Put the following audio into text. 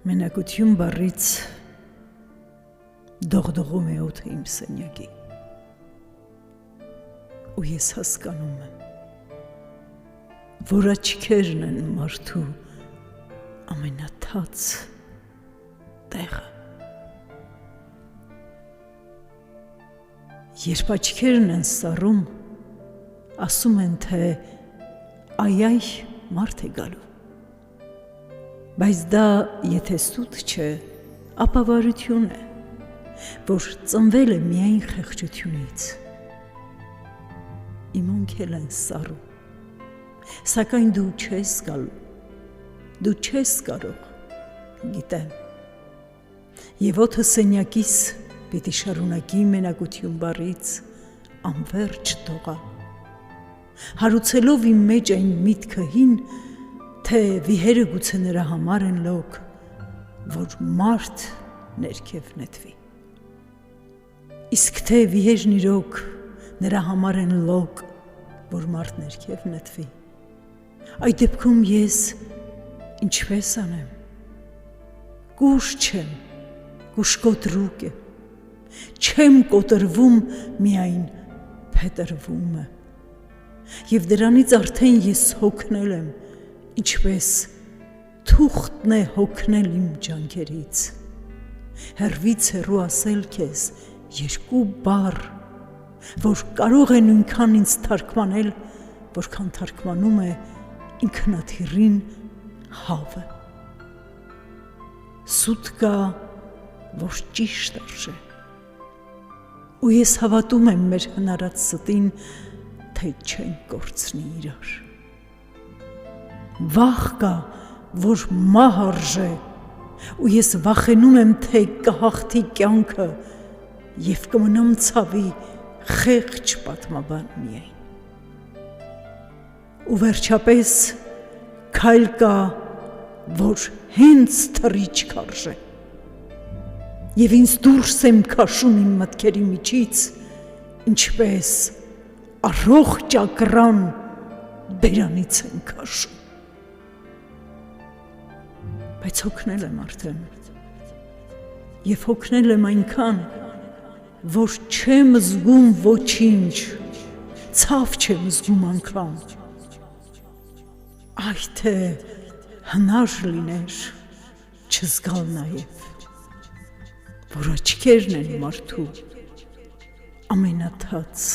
Մենակություն բառից դողդողում է օդը իմ սենյակի, ու ես հասկանում եմ, որ աչքերն են մարդու ամենաթաց տեղը։ Երբ աչքերն են սառում, ասում են, թե այ մարդ է գալու, բայց դա եթե սուտ չէ, ապա վարություն է, որ ծնվել է միայն խեղճությունից։ Իմանք էլ են սառում, սակայն դու չես գալու, դու չես կարող, գիտեմ, և օդը սենյակիս պիտի շարունակի մենակություն բառից անվերջ դողալ, հարուցելով իմ մեջ այն միտքը հին, թե վիհերը գուցե նրա համար են լոկ, որ մարդ ներքև նետվի։ Իսկ թե վիհերն իրոք նրա համար են լոկ, որ մարդ ներքև նետվի, այդ դեպքում ես ինչպես անեմ, կուշ չեմ, կուշկոտրուկ եմ, չեմ կոտրվում, միայն փետրվում է, և դրանից արդեն ես հոգնել եմ, ինչպես թուղթն է հոգնել իմ ջանքերից, հեռվից հեռու ասել քեզ երկու բառ, որ կարող է նույնքան ինձ թարգմանել, որքան թարգմանում է ինքնաթիռին հավը։ Սուտ կա, որ ճիշտ արժե, ու ես հավատում եմ մեր հնարած ստին, թե չեն կորցնի իրար։ Վախ կա, որ մահ արժե, ու ես վախենում եմ, թե կհաղթի կյանքը և կմնամ ցավի խեղճ պատմաբան միայն։ Ու վերջապես քայլ կա, որ հենց թռիչք արժե, և ինձ դուրս եմ քաշում իմ մտքերի միջից, ինչպես առողջ ճակռան բերանից են քաշում։ Բայց հոգնել եմ արդեն, և հոգնել եմ այնքան, որ չեմ զգում ոչինչ, ցավ չեմ զգում անգամ, այ թե հնար լիներ չզգալ նաև, որ աչքերն են մարդու ամենաթաց